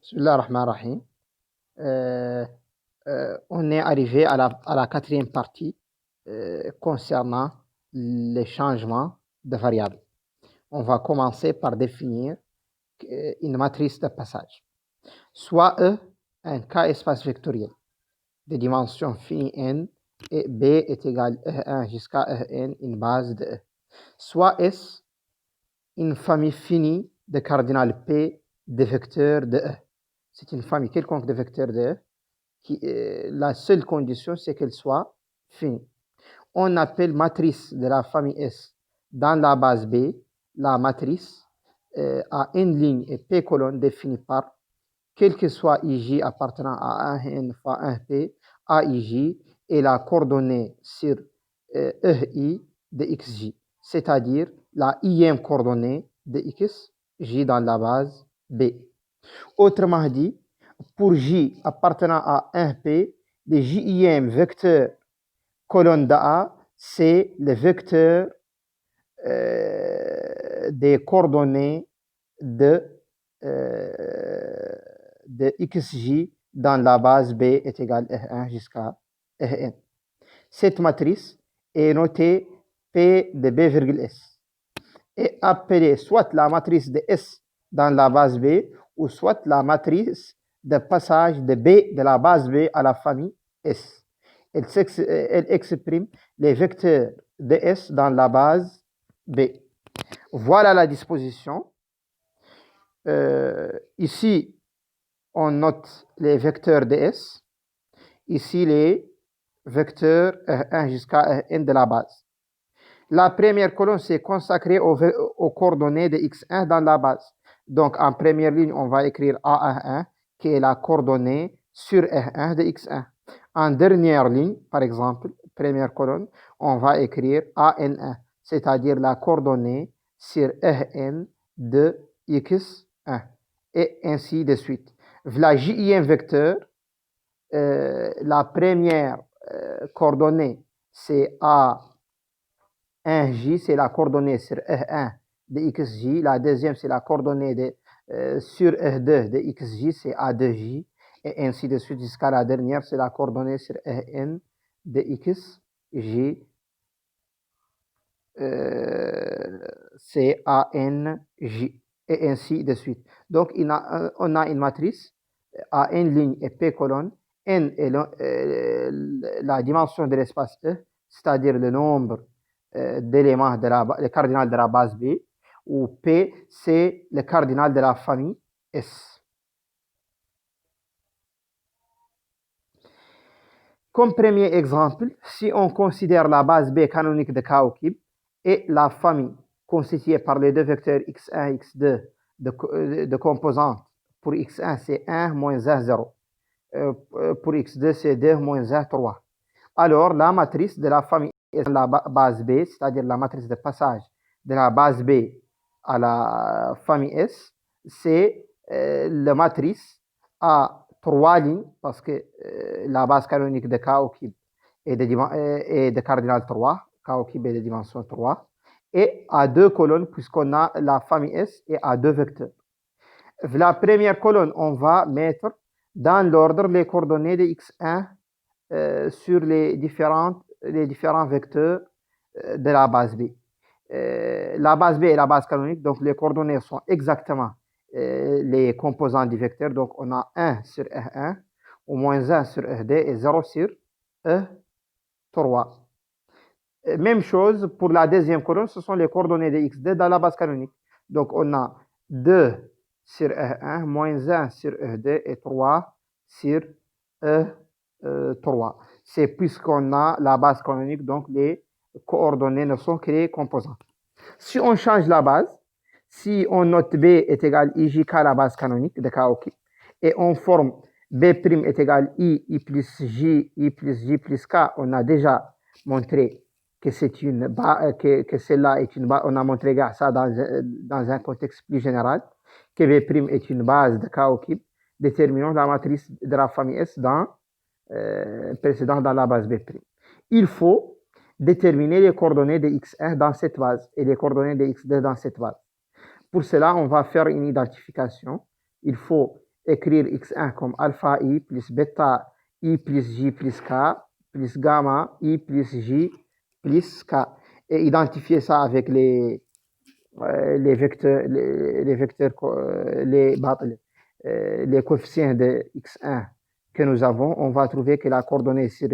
Bismillah ar-Rahman ar-Rahim. On est arrivé à la quatrième partie concernant les changements de variables. On va commencer par définir une matrice de passage. Soit E, un K-espace vectoriel de dimension finie n, et B est égal à E1 jusqu'à En, une base de E. Soit S, une famille finie de cardinal P de vecteurs de E. C'est une famille quelconque de vecteurs de E. La seule condition, c'est qu'elle soit finie. On appelle matrice de la famille S dans la base B la matrice à n lignes et p colonnes définie par quel que soit ij appartenant à 1n fois 1p, aij est la coordonnée sur ei de xj, c'est-à-dire la ième coordonnée de xj dans la base B. Autrement dit, pour j appartenant à 1p, le jième vecteur colonne de A, c'est le vecteur des coordonnées de xj dans la base B est égale à 1 jusqu'à n. Cette matrice est notée P de B virgule S et appelée soit la matrice de S dans la base B ou soit la matrice de passage de B de la base B à la famille S. Elle exprime les vecteurs de S dans la base B. Voilà la disposition. Ici, on note les vecteurs de S. Ici, les vecteurs 1 jusqu'à n de la base. La première colonne, c'est consacrée aux coordonnées de x1 dans la base. Donc, en première ligne, on va écrire A1, qui est la coordonnée sur R1 de x1. En dernière ligne, par exemple, première colonne, on va écrire AN1, c'est-à-dire la coordonnée sur Rn de x1, et ainsi de suite. Voilà jième vecteur, la première coordonnée, c'est A1j, c'est la coordonnée sur R1 de xj. La deuxième, c'est la coordonnée sur R2 de xj, c'est A2j. Et ainsi de suite jusqu'à la dernière, c'est la coordonnée sur Rn de xj, c'est ANJ, et ainsi de suite. Donc, on a une matrice à n lignes et p colonnes. N est la dimension de l'espace E, c'est-à-dire le nombre d'éléments le cardinal de la base B, où P, c'est le cardinal de la famille S. Comme premier exemple, si on considère la base B canonique de K au cube et la famille constituée par les deux vecteurs x1 et x2 de composantes, pour x1 c'est 1 moins 1, 0. Pour x2 c'est 2 moins 1, 3. Alors la matrice de la famille S dans la base B, c'est-à-dire la matrice de passage de la base B à la famille S, c'est la matrice à 3 lignes, parce que la base canonique de K au cube est de cardinal 3, K au cube est de dimension 3, et à 2 colonnes, puisqu'on a la famille S et à 2 vecteurs. La première colonne, on va mettre dans l'ordre les coordonnées de x1 sur les différents vecteurs de la base B. La base B est la base canonique, donc les coordonnées sont exactement les composants du vecteur. Donc, on a 1 sur R1, ou moins 1 sur R2 et 0 sur E3. Même chose pour la deuxième colonne, ce sont les coordonnées de x2 dans la base canonique. Donc, on a 2 sur R1, moins 1 sur R2 et 3 sur E3. C'est puisqu'on a la base canonique, donc les coordonnées ne sont que les composants. Si on change la base, si on note B est égal IJK à la base canonique de K au cube, et on forme B' est égal I plus J plus K, on a déjà montré que que celle-là est une base, on a montré ça dans un contexte plus général, que B' est une base de K au cube. Déterminons la matrice de la famille S précédent dans la base B'. Il faut déterminer les coordonnées de x1 dans cette base et les coordonnées de x2 dans cette base. Pour cela, on va faire une identification. Il faut écrire x1 comme alpha i plus bêta i plus j plus k plus gamma i plus j plus k. Et identifier ça avec les vecteurs, les coefficients de x1 que nous avons. On va trouver que la coordonnée sur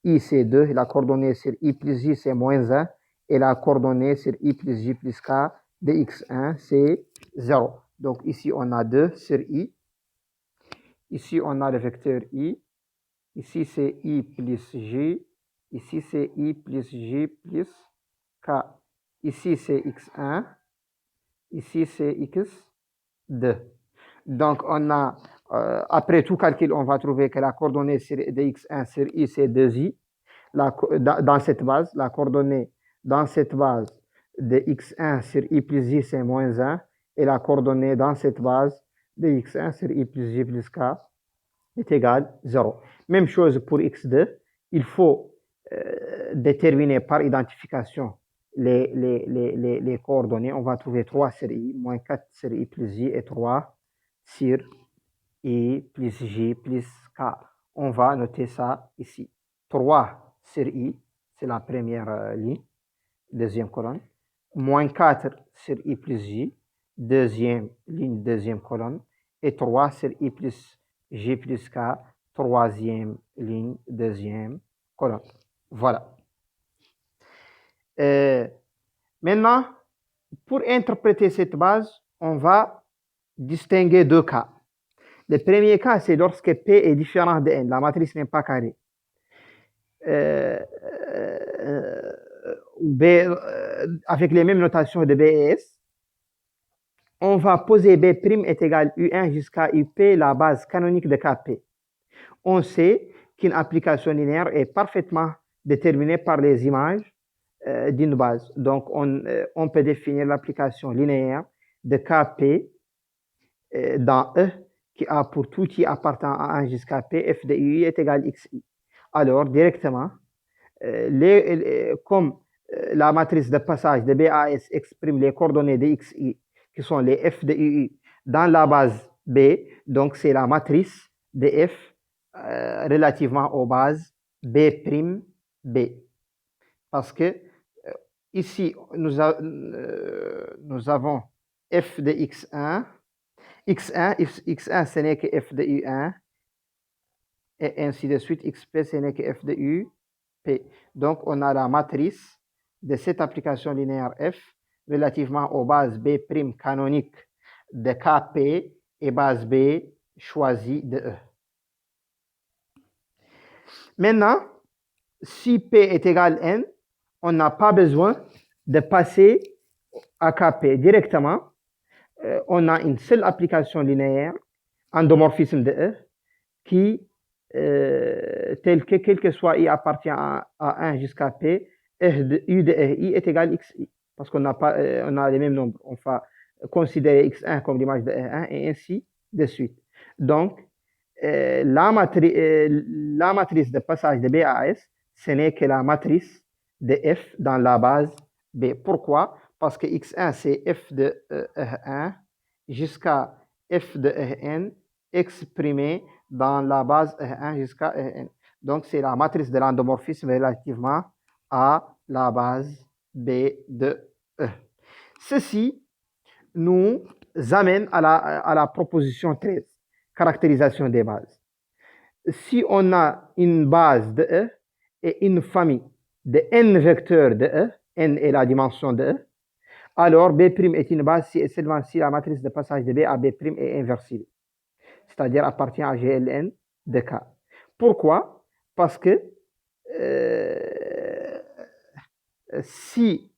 i c'est 2, la coordonnée sur i plus j c'est moins 1, et la coordonnée sur i plus j plus k de x1 c'est 0. Donc ici on a 2 sur i, ici on a le vecteur i, ici c'est i plus j, ici c'est i plus j plus k, ici c'est x1, ici c'est x2. Donc on a, après tout calcul, on va trouver que la coordonnée de x1 sur i c'est 2i. Dans cette base, la coordonnée dans cette base de x1 sur i plus j c'est moins 1, et la coordonnée dans cette base de x1 sur i plus j plus k est égale 0. Même chose pour x2, il faut déterminer par identification les coordonnées. On va trouver 3 sur i, moins 4 sur i plus j et 3 sur i plus j plus k. On va noter ça ici. 3 sur i, c'est la première ligne, deuxième colonne. Moins 4 sur i plus j, deuxième ligne, deuxième colonne. Et 3 sur i plus j plus k, troisième ligne, deuxième colonne. Voilà. Maintenant, pour interpréter cette base, on va distinguer deux cas. Le premier cas, c'est lorsque P est différent de N, la matrice n'est pas carrée. Avec les mêmes notations de B et S, on va poser B' est égal U1 jusqu'à UP, la base canonique de KP. On sait qu'une application linéaire est parfaitement déterminée par les images d'une base. Donc, on peut définir l'application linéaire de KP dans E qui a pour tout i appartenant à 1 jusqu'à P, f de UI est égal xi. Alors, directement, comme la matrice de passage de BAS exprime les coordonnées de xi, qui sont les f de UI, dans la base B, donc c'est la matrice de f relativement aux bases B', B. Parce que ici, nous avons f de x1, x1 ce n'est que f de u1, et ainsi de suite, xp ce n'est que f de u, P. Donc, on a la matrice de cette application linéaire F relativement aux bases B' canoniques de KP et base B choisie de E. Maintenant, si P est égal à N, on n'a pas besoin de passer à KP directement. On a une seule application linéaire, endomorphisme de E, qui tel que quel que soit i appartient à 1 jusqu'à p, u de i est égal à xi, parce qu'on on a les mêmes nombres. On va considérer x1 comme l'image de r1 et ainsi de suite. Donc, la matrice de passage de B à S, ce n'est que la matrice de f dans la base B. Pourquoi? Parce que x1 c'est f de r1 jusqu'à f de rn exprimé dans la base R1 jusqu'à Rn. Donc, c'est la matrice de l'endomorphisme relativement à la base B de E. Ceci nous amène à la proposition 13, caractérisation des bases. Si on a une base de E et une famille de n vecteurs de E, n est la dimension de E, alors B' est une base si et seulement si la matrice de passage de B à B' est inversible, c'est-à-dire appartient à GLN de K. Pourquoi? Parce que si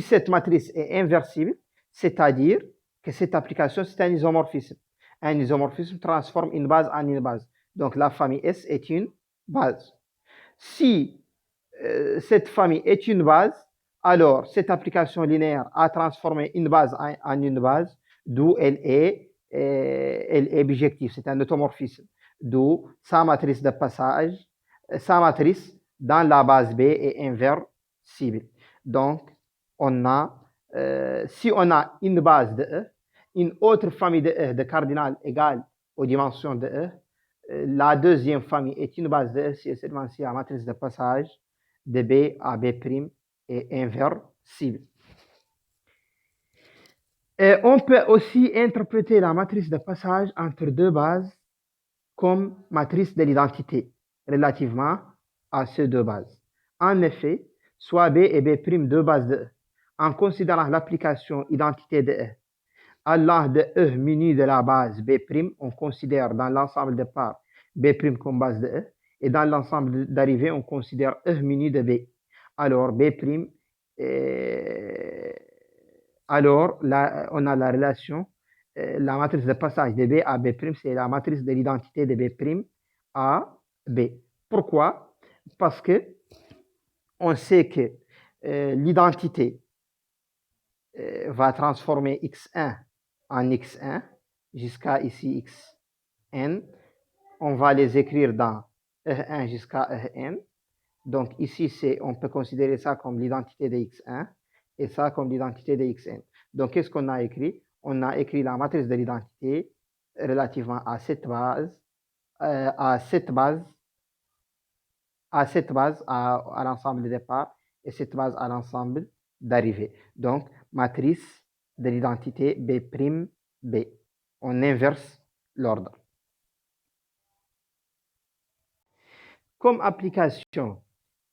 cette matrice est inversible, c'est-à-dire que cette application, c'est un isomorphisme. Un isomorphisme transforme une base en une base. Donc, la famille S est une base. Si cette famille est une base, alors cette application linéaire a transformé une base en une base, d'où elle est bijective, c'est un automorphisme, d'où sa matrice de passage, sa matrice dans la base B est inversible. Donc, si on a une base de E une autre famille de E de cardinal égale aux dimensions de E, la deuxième famille est une base de E si et seulement si la matrice de passage de B à B' est inversible. Et on peut aussi interpréter la matrice de passage entre deux bases comme matrice de l'identité relativement à ces deux bases. En effet, soit B et B' deux bases de E. En considérant l'application identité de E allant de E muni de la base B', on considère dans l'ensemble de parts B' comme base de E, et dans l'ensemble d'arrivées, on considère E muni de B. Alors, B', alors là, on a la relation, la matrice de passage de B à B', c'est la matrice de l'identité de B' à B. Pourquoi? Parce que on sait que l'identité va transformer x1 en x1 jusqu'à ici xn. On va les écrire dans E1 jusqu'à En. Donc ici, on peut considérer ça comme l'identité de x1 et ça comme l'identité de xn. Donc qu'est-ce qu'on a écrit? On a écrit la matrice de l'identité relativement à cette base, à l'ensemble de départ et cette base à l'ensemble d'arrivée. Donc, matrice de l'identité B', B. On inverse l'ordre. Comme application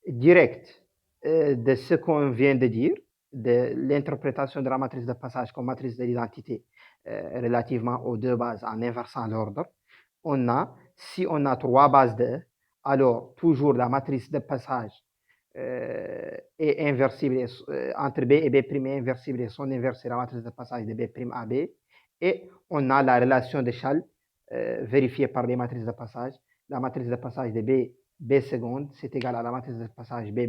directe de ce qu'on vient de dire, de l'interprétation de la matrice de passage comme matrice de l'identité relativement aux deux bases en inversant l'ordre, si on a trois bases de E, alors toujours la matrice de passage est inversible entre B et B' est inversible et son inverse est la matrice de passage de B' à B. Et on a la relation d'échelle vérifiée par les matrices de passage. La matrice de passage de B seconde, c'est égal à la matrice de passage B'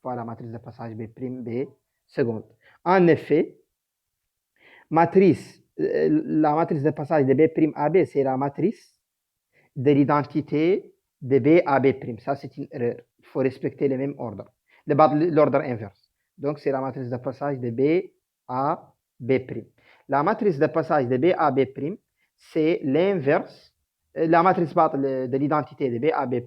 fois la matrice de passage B', B seconde. En effet, la matrice de passage de B' à B, c'est la matrice de l'identité de B à B'. Ça, c'est une erreur. Il faut respecter le même ordre, l'ordre inverse. Donc, c'est la matrice de passage de B à B'. La matrice de passage de B à B', c'est l'inverse, la matrice de l'identité de B à B',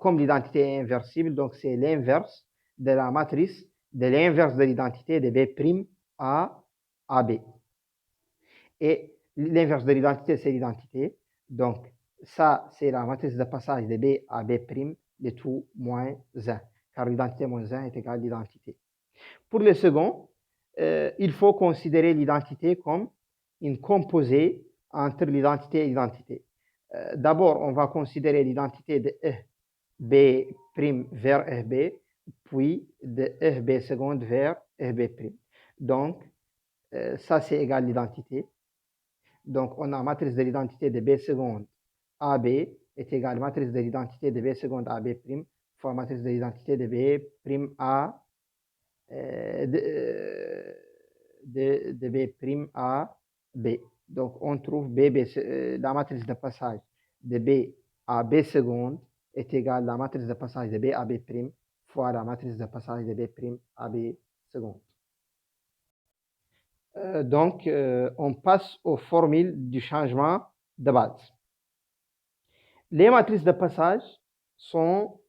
comme l'identité est inversible, donc c'est l'inverse de la matrice de l'inverse de l'identité de B' à B. Et l'inverse de l'identité, c'est l'identité. Donc, ça, c'est la matrice de passage de B à B', de tout moins 1, car l'identité moins 1 est égale à l'identité. Pour le second, il faut considérer l'identité comme une composée entre l'identité et l'identité. D'abord, on va considérer l'identité de E B' vers FB, puis de FB seconde vers FB'. Donc, ça, c'est égal à l'identité. Donc, on a matrice de l'identité de B seconde AB est égale à matrice de l'identité de B seconde AB' fois matrice de l'identité de B' A de B' à B. Donc, on trouve la matrice de passage de B à B seconde est égale à la matrice de passage de B à B' fois la matrice de passage de B' à B seconde. Donc, on passe aux formules du changement de base. Les matrices de passage sont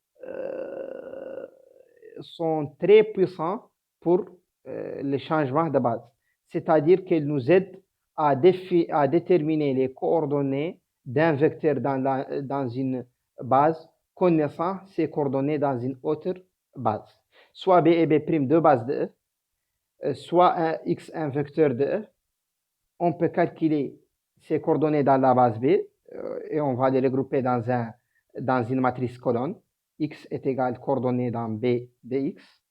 très puissantes pour le changement de base. C'est-à-dire qu'elles nous aident à déterminer les coordonnées d'un vecteur dans une base, connaissant ses coordonnées dans une autre base. Soit B et B', deux bases de E, soit un X, un vecteur de E. On peut calculer ces coordonnées dans la base B et on va les regrouper dans une matrice colonne. X est égal coordonnées dans B de X.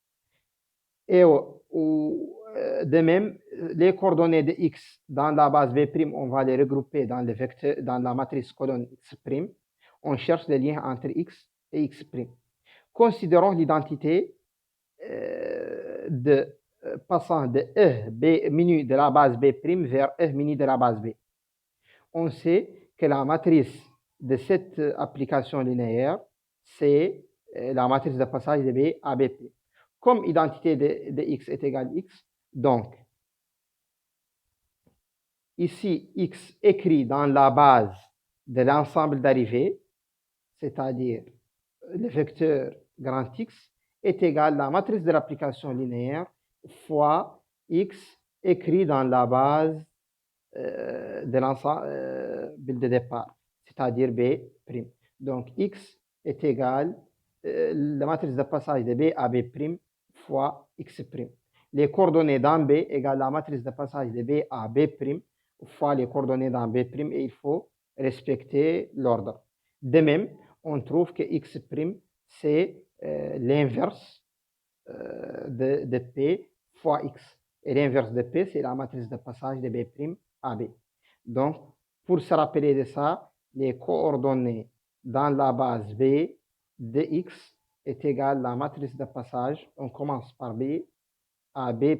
Et de même, les coordonnées de X dans la base B', on va les regrouper dans la matrice colonne X'. On cherche le lien entre X et X'. Considérons l'identité passant de E B minu de la base B' vers E minu de la base B. On sait que la matrice de cette application linéaire, c'est la matrice de passage de B à B'. Comme identité de X est égale X, donc Ici, x écrit dans la base de l'ensemble d'arrivée, c'est-à-dire le vecteur grand X, est égal à la matrice de l'application linéaire fois x écrit dans la base de l'ensemble de départ, c'est-à-dire B'. Donc, x est égal la matrice de passage de B à B' fois x'. Les coordonnées dans B égale la matrice de passage de B à B' fois les coordonnées dans B' et il faut respecter l'ordre. De même, on trouve que x', c'est l'inverse de P fois X. Et l'inverse de P, c'est la matrice de passage de B' à B. Donc, pour se rappeler de ça, les coordonnées dans la base B de X est égale à la matrice de passage. On commence par B à B'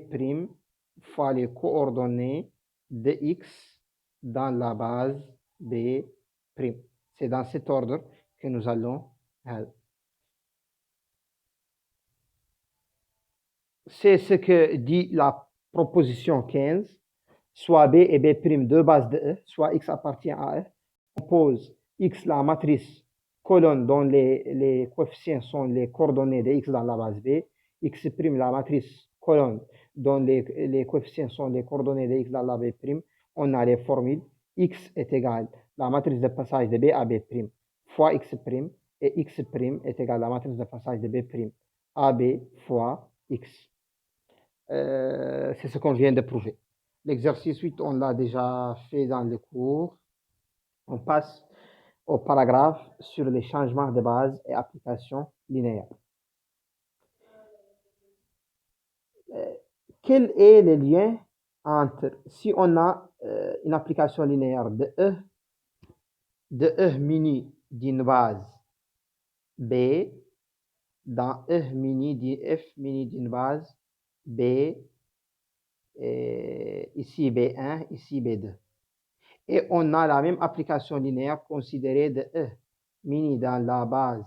fois les coordonnées de X dans la base B'. C'est dans cet ordre que nous allons faire. C'est ce que dit la proposition 15, soit B et B', deux bases de E, soit X appartient à E. On pose X la matrice colonne dont les coefficients sont les coordonnées de X dans la base B, X' la matrice colonne dont les coefficients sont les coordonnées de X dans la B'. On a les formules. X est égal à la matrice de passage de B à B' fois X' et X' est égal à la matrice de passage de B' à B fois X. C'est ce qu'on vient de prouver. L'exercice 8, on l'a déjà fait dans le cours. On passe au paragraphe sur les changements de base et applications linéaires. Quel est le lien entre, si on a une application linéaire de E muni d'une base B dans F muni d'une base B, ici B1, ici B2. Et on a la même application linéaire considérée de E mini dans la base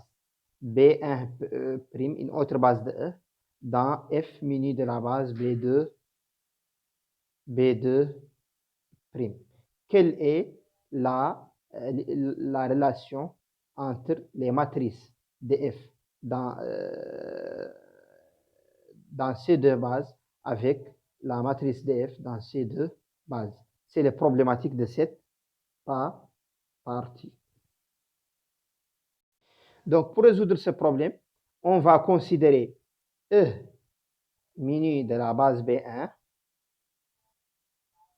B1', une autre base de E, dans F mini de la base B2'. Quelle est la relation entre les matrices de F dans ces deux bases avec la matrice de F dans ces deux bases? C'est la problématique de cette partie. Donc, pour résoudre ce problème, on va considérer E muni de la base B1,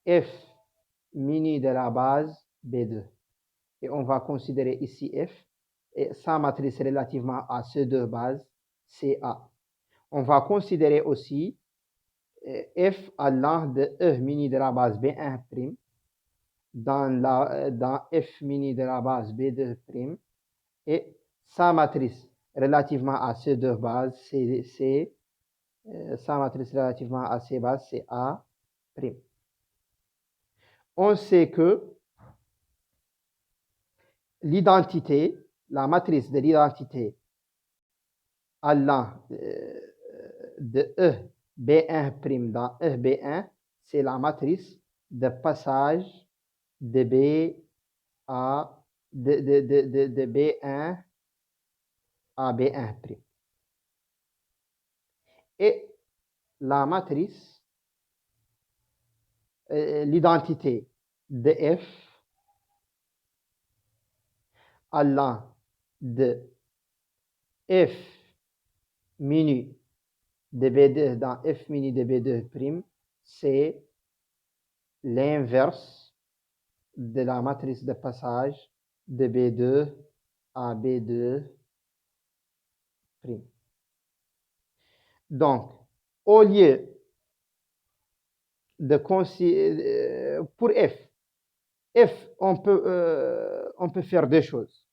F muni de la base B2. Et on va considérer ici F et sa matrice relativement à ces deux bases, CA. On va considérer aussi F allant de E muni de la base B1' dans F mini de la base B2' et sa matrice relativement à ces deux bases, sa matrice relativement à ces bases, c'est A'. On sait que l'identité, la matrice de l'identité allant de E B1' dans E B1, c'est la matrice de passage de B à de B1 à B1'. Et la matrice, l'identité de F allant de F mini de B2 dans F mini de B2', c'est l'inverse de la matrice de passage de B2 à B2'. Donc, au lieu de considérer pour F, on peut faire deux choses.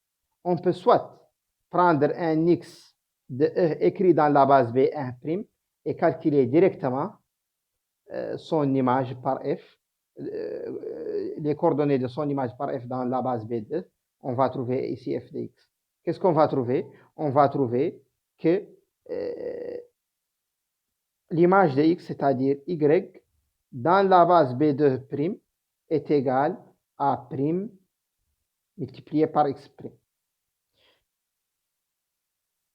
On peut soit prendre un X de E écrit dans la base B1' et calculer directement son image par F, les coordonnées de son image par F dans la base B2. On va trouver ici F de X. Qu'est-ce qu'on va trouver? On va trouver que l'image de X, c'est-à-dire Y, dans la base B2', est égal à prime multiplié par x prime.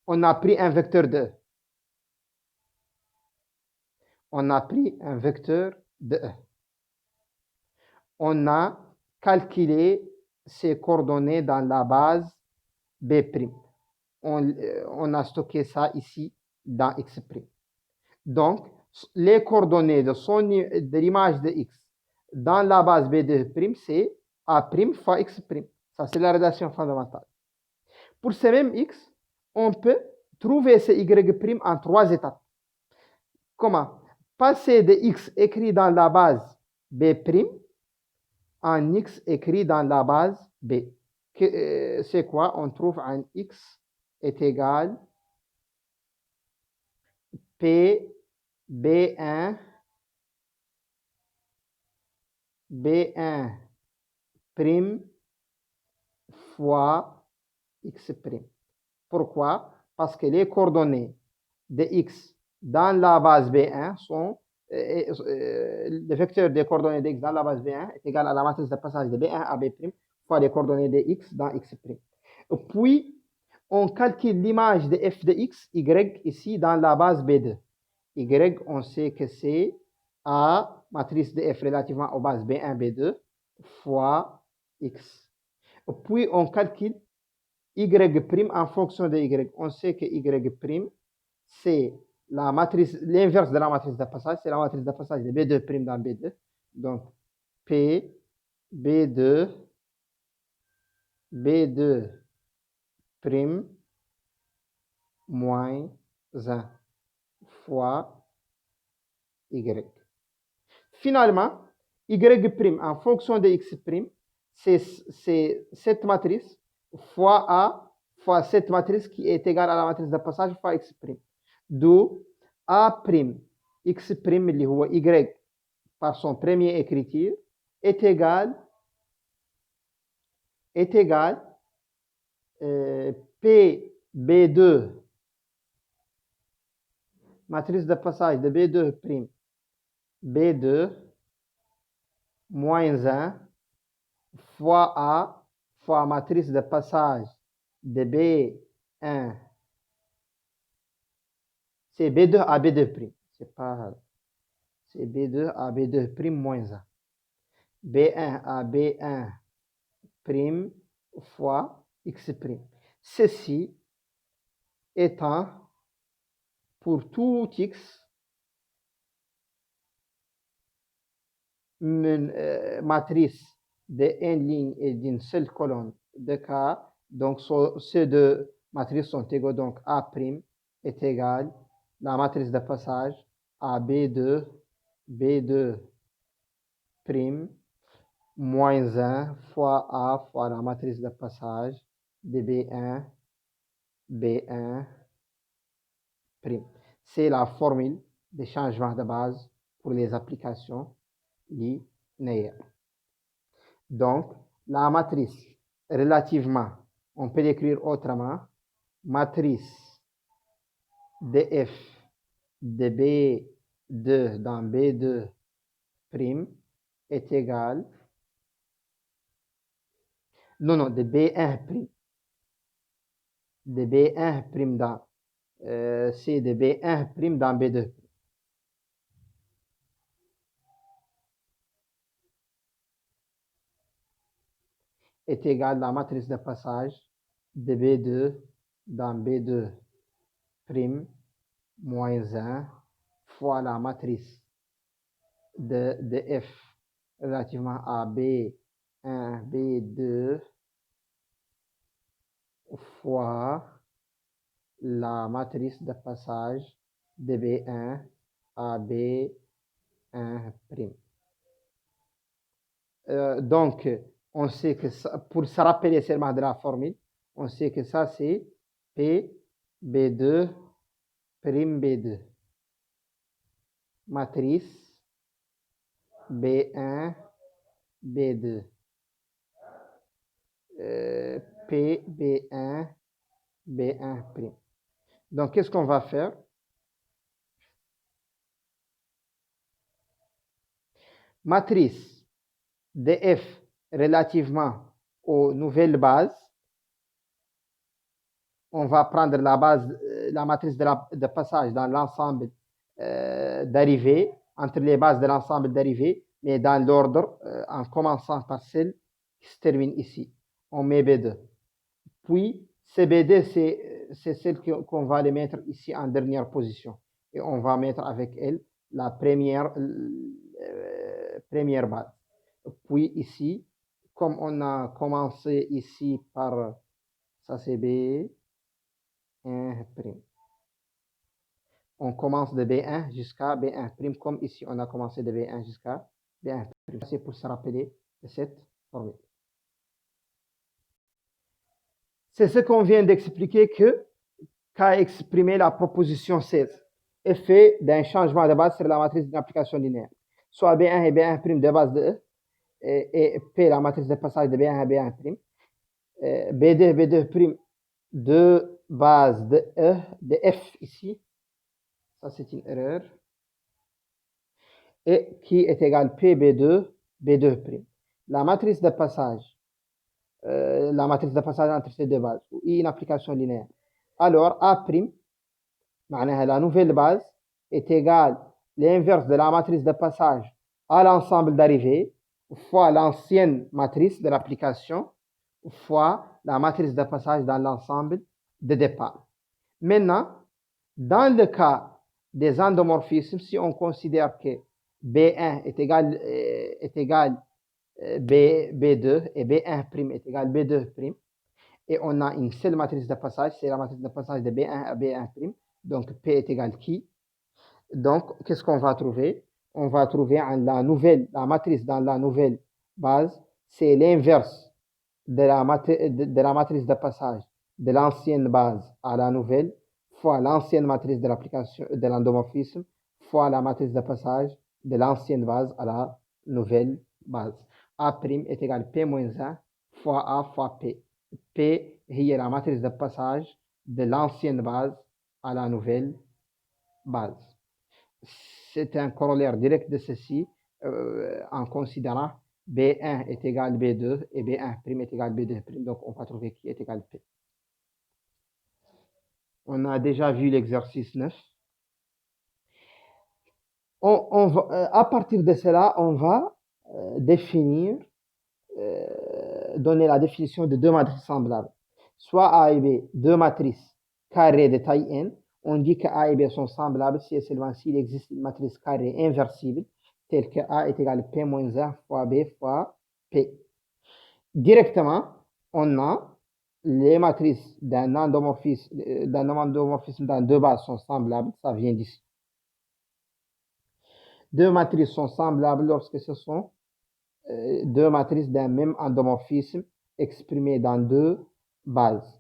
On a pris un vecteur de E. On a pris un vecteur de E. On a calculé ses coordonnées dans la base B'. On a stocké ça ici dans x'. Donc, les coordonnées de l'image de x dans la base B de prime, c'est A' fois x'. Ça, c'est la relation fondamentale. Pour ce même x, on peut trouver ce y' en 3 étapes. Comment? Passer de x écrit dans la base B' en x écrit dans la base B. C'est quoi? On trouve un x est égal P B1 prime fois x'. Pourquoi? Parce que les coordonnées de x dans la base B1 sont le vecteur des coordonnées de x dans la base B1 est égal à la matrice de passage de B1 à B' fois les coordonnées de x dans x'. Puis, on calcule l'image de f de x, y, ici dans la base B2. Y, on sait que c'est A, matrice de f relativement aux bases B1, B2, fois x. Puis, on calcule y' en fonction de y. On sait que y', c'est la matrice, l'inverse de la matrice de passage, c'est la matrice de passage de B2' dans B2. Donc, P, B2, B2' moins 1 fois y. Finalement, y' en fonction de x', c'est cette matrice fois A fois cette matrice qui est égale à la matrice de passage fois x'. D'où A', x', اللي هو y par son premier écriture, est égal PB2, matrice de passage de B2', B2 moins 1 fois A fois matrice de passage de B1. C'est B2 à B2'. C'est B2 à B2' moins 1. B1 à B1' fois x'. Ceci étant pour tout x une matrice de n lignes et d'une seule colonne de K. Donc, ces deux matrices sont égaux. Donc, A' est égal la matrice de passage à B2 moins 1 fois A fois la matrice de passage de B1'. C'est la formule de changement de base pour les applications linéaires. Donc, la matrice relativement, on peut l'écrire autrement, matrice de f de B2 dans B2' est égale, non, de B1', de B1' dans, c'est de B1' dans B2'. Est égal à la matrice de passage de B2 dans B2' moins 1 fois la matrice de f relativement à B1, B2 fois la matrice de passage de B1 à B1'. Donc, on sait que ça, pour se rappeler seulement de la formule, on sait que ça c'est P B2 B2 matrice B1 B2 P B1 B1'. Donc, qu'est-ce qu'on va faire? Matrice de F relativement aux nouvelles bases, on va prendre la base, la matrice de passage dans l'ensemble d'arrivée, entre les bases de l'ensemble d'arrivée, mais dans l'ordre, en commençant par celle qui se termine ici. On met B2. Puis, CB2, c'est celle qu'on va les mettre ici en dernière position. Et on va mettre avec elle la première base. Puis ici, comme on a commencé ici par, ça c'est B1'. On commence de B1 jusqu'à B1', comme ici on a commencé de B1 jusqu'à B1'. C'est pour se rappeler de cette formule. C'est ce qu'on vient d'expliquer qu'a exprimé la proposition 16. Effet d'un changement de base sur la matrice d'une application linéaire. Soit B1 et B1' de base de E, et P, la matrice de passage de B1 à B1'. B2, B2' de base de E, de F ici. Ça, c'est une erreur. Et qui est égal P, B2, B2'. La matrice de passage entre ces deux bases, ou une application linéaire. Alors, A', la nouvelle base, est égale l'inverse de la matrice de passage à l'ensemble d'arrivée, fois l'ancienne matrice de l'application, fois la matrice de passage dans l'ensemble de départ. Maintenant, dans le cas des endomorphismes, si on considère que B1 est égal B2 et B1' est égal B2', et on a une seule matrice de passage, c'est la matrice de passage de B1 à B1', donc P est égal qui? Donc, qu'est-ce qu'on va trouver? On va trouver la matrice dans la nouvelle base, c'est l'inverse de la matrice de passage de l'ancienne base à la nouvelle, fois l'ancienne matrice de l'application de l'endomorphisme, fois la matrice de passage de l'ancienne base à la nouvelle base. A' est égal P-1 fois A fois P. P est la matrice de passage de l'ancienne base à la nouvelle base. C'est un corollaire direct de ceci en considérant B1 est égal B2 et B1' est égal B2'. Donc, on va trouver qui est égal P. On a déjà vu l'exercice 9. À partir de cela, on va donner la définition de deux matrices semblables. Soit A et B, deux matrices carrées de taille n. On dit que A et B sont semblables si et seulement s'il existe une matrice carrée inversible, telle que A est égal à P-1 fois B fois P. Directement, on a les matrices d'un endomorphisme dans deux bases sont semblables, ça vient d'ici. Deux matrices sont semblables lorsque ce sont deux matrices d'un même endomorphisme exprimées dans deux bases.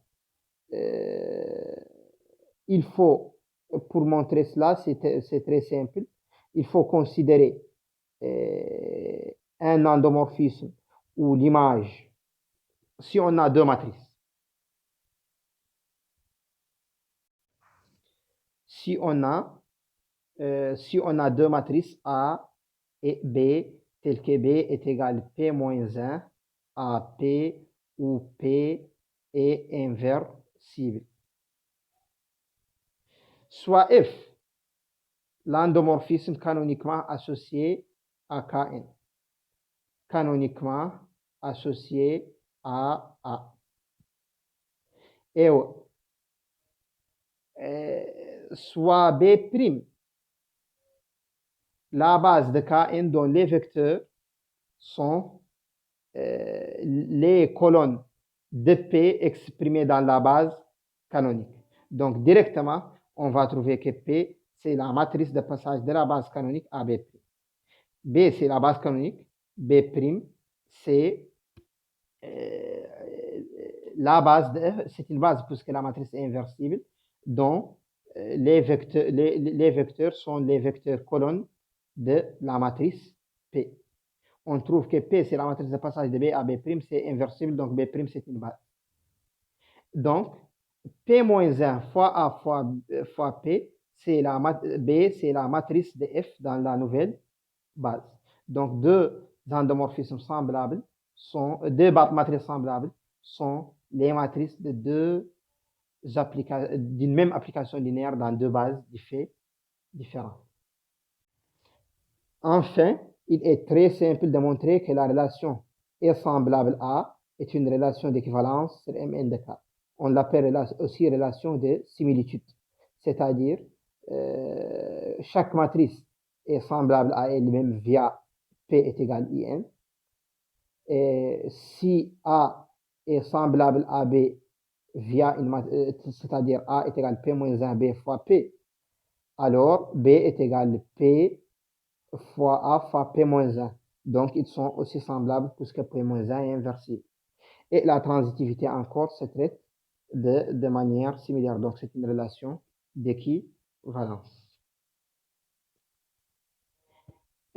Il faut, pour montrer cela, c'est très simple, il faut considérer un endomorphisme où l'image, si on a deux matrices, si on a deux matrices A et B, tel que B est égal P-1 à P, où P est inversible. Soit F, l'endomorphisme canoniquement associé à Kn. Canoniquement associé à A. Et soit B', la base de Kn dont les vecteurs sont les colonnes de P exprimées dans la base canonique. Donc, directement, on va trouver que P, c'est la matrice de passage de la base canonique à B'. B, c'est la base canonique. B', c'est la base, c'est une base puisque la matrice est inversible, dont les vecteurs sont les vecteurs colonnes de la matrice P. On trouve que P, c'est la matrice de passage de B à B', c'est inversible, donc B', c'est une base. Donc, P-1 fois A fois P, c'est B, c'est la matrice de F dans la nouvelle base. Donc, endomorphismes semblables sont, matrices semblables sont les matrices de d'une même application linéaire dans deux bases d'effets différents. Enfin, il est très simple de montrer que la relation E semblable A est une relation d'équivalence sur Mn de K. On l'appelle aussi relation de similitude, c'est-à-dire chaque matrice est semblable à elle-même via P est égal à IN. Et si A est semblable à B via c'est-à-dire A est égal à P moins 1 B fois P, alors B est égal à P fois A fois P moins 1. Donc, ils sont aussi semblables puisque P moins 1 est inversible. Et la transitivité encore se traite de manière similaire. Donc, c'est une relation d'équivalence.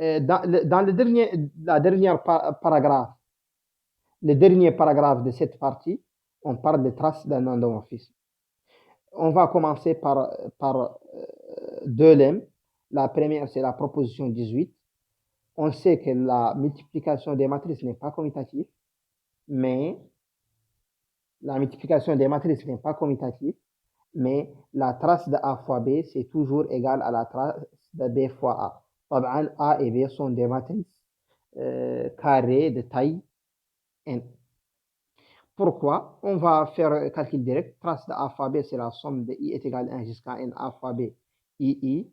Dans le dernier paragraphe de cette partie, on parle des traces d'un endomorphisme. On va commencer par deux lemmes. La première, c'est la proposition 18. On sait que la multiplication des matrices n'est pas commutative, mais la trace de A fois B, c'est toujours égal à la trace de B fois A. A et B sont des matrices carrées de taille n. Pourquoi? On va faire calcul direct. Trace de A fois B, c'est la somme de I est égale à 1 jusqu'à N A fois B, II.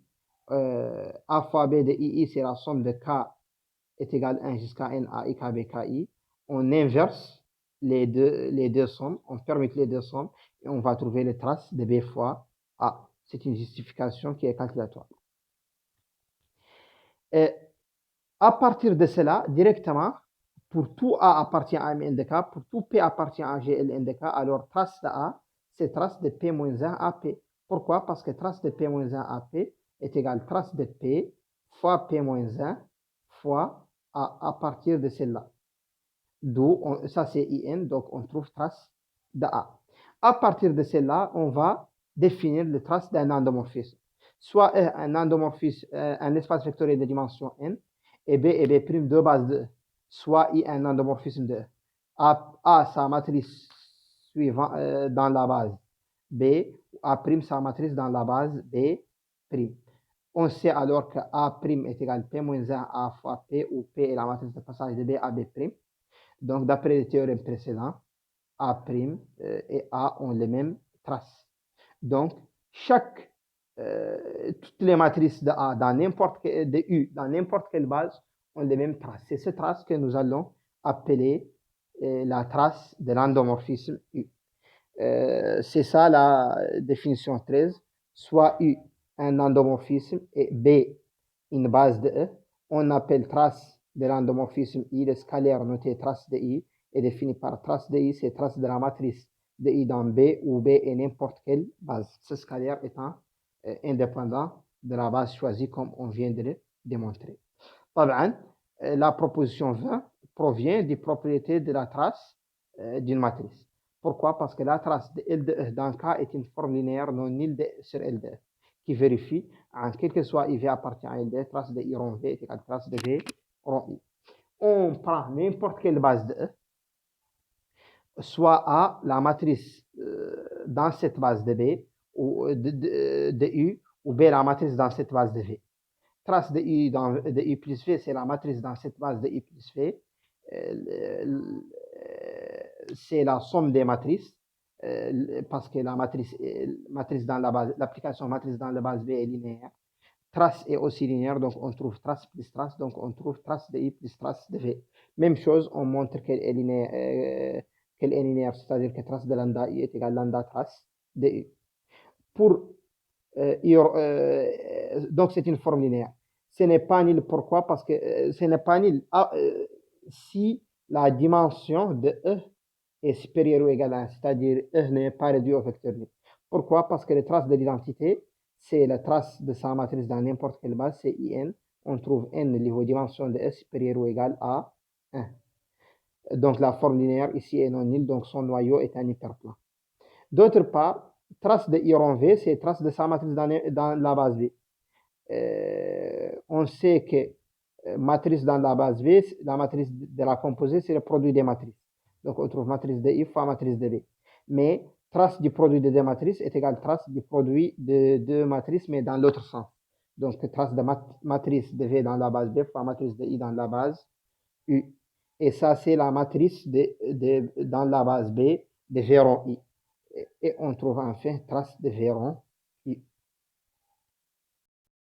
A fois B de II, c'est la somme de K est égal à 1 jusqu'à N A I K B KI. On inverse les deux sommes, on permute les deux sommes, et on va trouver les traces de B fois A. C'est une justification qui est calculatoire. Et à partir de cela, directement, pour tout A appartient à M de K, pour tout P appartient à GL de K, alors trace de A, c'est trace de P moins 1 à P. Pourquoi? Parce que trace de P moins 1 à P est égal trace de P fois P moins 1 fois A à partir de celle-là. D'où, ça c'est IN, donc on trouve trace de A. À partir de celle-là, on va définir le trace d'un endomorphisme. Soit un endomorphisme, un espace vectoriel de dimension n, et B', deux bases de E. Soit I un endomorphisme de E. A sa matrice suivant, dans la base B, A' sa matrice dans la base B'. On sait alors que A' est égal à P-1 A fois P, où P est la matrice de passage de B à B'. Donc, d'après le théorème précédent, A' et A ont les mêmes traces. Donc, toutes les matrices de A de U dans n'importe quelle base ont les mêmes traces. C'est ces traces que nous allons appeler la trace de l'endomorphisme U. C'est ça la définition 13. Soit U un endomorphisme et B une base de E. On appelle trace de l'endomorphisme I, le scalaire noté trace de I est défini par trace de I, c'est trace de la matrice de I dans B, où B est n'importe quelle base. Ce scalaire étant indépendant de la base choisie comme on vient de le démontrer. La proposition 20 provient des propriétés de la trace d'une matrice. Pourquoi? Parce que la trace de L de E dans K est une forme linéaire non nulle sur L de E qui vérifie, en quel que soit IV appartient à L de E, trace de I rond V est égale à trace de V rond I. On prend n'importe quelle base de E, soit A, la matrice dans cette base de B, ou de U, ou B, la matrice dans cette base de V. Trace de U plus V, c'est la matrice dans cette base de U plus V. C'est la somme des matrices, parce que la matrice dans la base, l'application matrice dans la base B est linéaire. Trace est aussi linéaire, donc on trouve trace plus trace, donc on trouve trace de I plus trace de V. Même chose, on montre qu'elle est linéaire, c'est-à-dire que trace de lambda I est égal à lambda trace de U. Donc c'est une forme linéaire. Ce n'est pas nul. Pourquoi? Parce que ce n'est pas nul si la dimension de E est supérieure ou égale à 1, c'est-à-dire E n'est pas réduit au vecteur nul. Pourquoi? Parce que les traces de l'identité, c'est la trace de sa matrice dans n'importe quelle base, c'est IN. On trouve N niveau dimension de E supérieure ou égale à 1. Donc la forme linéaire ici est non nulle, donc son noyau est un hyperplan. D'autre part, trace de I rond V, c'est trace de sa matrice dans la base V. On sait que matrice dans la base B, la matrice de la composée, c'est le produit des matrices. Donc, on trouve matrice de I fois matrice de B. Mais trace du produit de deux matrices est égale trace du produit de deux matrices, mais dans l'autre sens. Donc, trace de matrice de V dans la base B fois matrice de I dans la base U. Et ça, c'est la matrice dans la base B de V rond I. Et on trouve enfin trace de V rond